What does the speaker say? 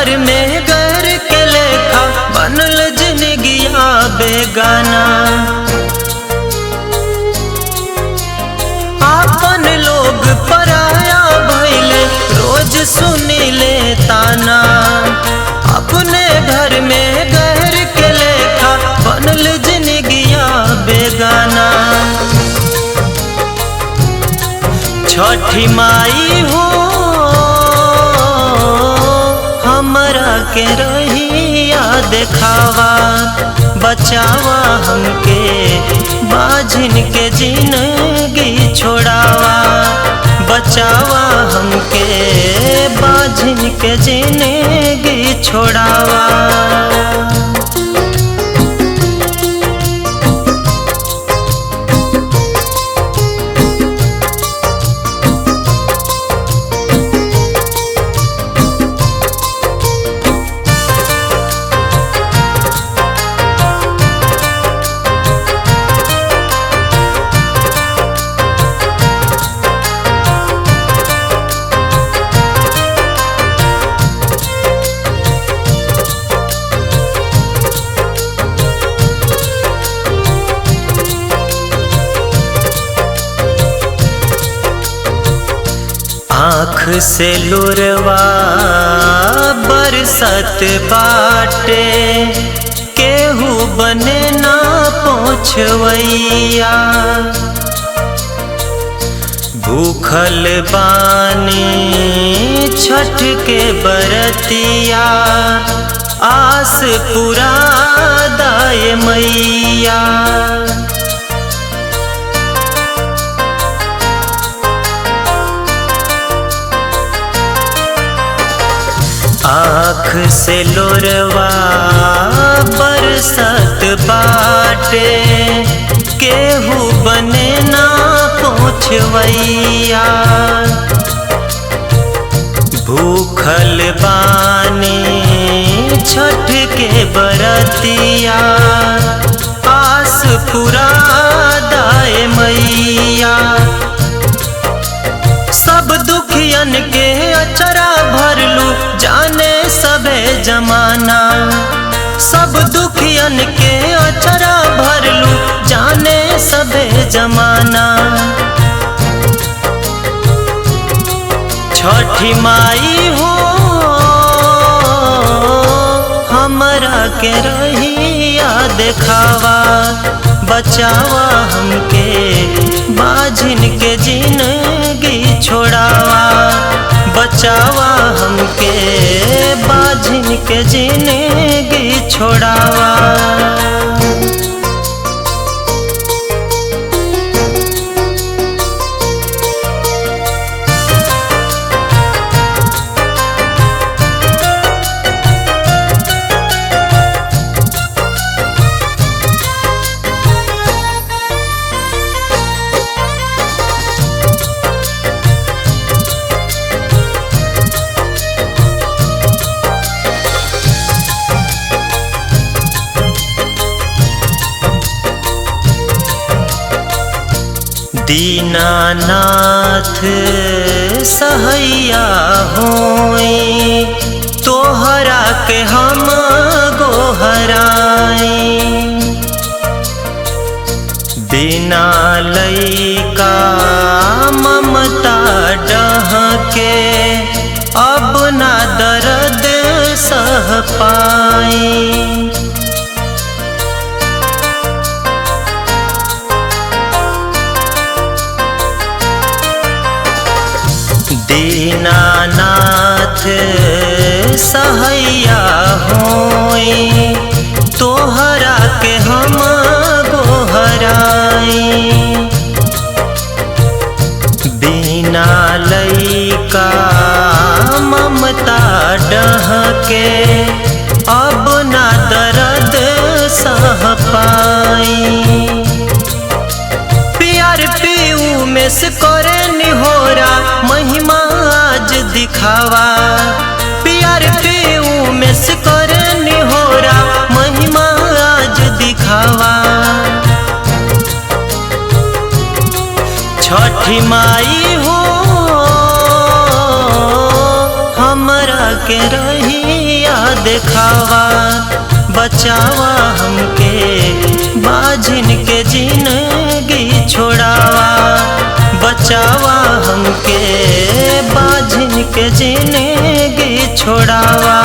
घर में घर के लेखा बनल जिंदगिया बेगाना। आपन लोग पराया भइले रोज सुनिले ताना। अपने घर में घर के लेखा बनल जिंदगिया बेगाना। छठी माई हो हमरा के रहिया देखावा, बचावा हमके बाझिन के जिंदगी छोड़ावा। बचावा हमके बाझिन के जिंदगी छोड़ावा। आँख से लुरवा बरसत बाटे, केहू बने ना पहुँचवैया। भूखल बानी छठ के बरतिया, आस पुरा दाए मैया। आँख से लोरवा बरसत बाटे, केहू बने ना पहुँचवैया। भूखल बानी छठ के बरतिया, आस पुरा दाए मैया। सब दुखियन के अचरा भरलू जाने सबे जमाना। सब दुखियन के अचरा भरलू जाने सबे जमाना। छठी माई हो हमरा के रहिया देखावा, बचावा हमके बाझिन के जिंदगी छोड़ावा। बचावा हमके बाझिन के जिंदगी छोड़ावा। दीनानाथ सहैया होई, तोहरा के हम गोहराई। बिना लइका ममता डहके, अब ना दर्द सह पाई। दीनानाथ सहैया होई, तोहरा के हम गोहराई। बिना लइका ममता डहके, अब ना दर्द सह पाई। प्यार पीऊ में से करे निहोरा, महिमा आज दिखावा। प्यार पीऊ में से करे निहोरा, महिमा आज दिखावा। छठी माई हो हमरा के रही देखावा, बचावा हमके बाझिन के जिंदगी छोड़ावा, बचावा हमके बाझिन के जिंदगी छोड़ावा।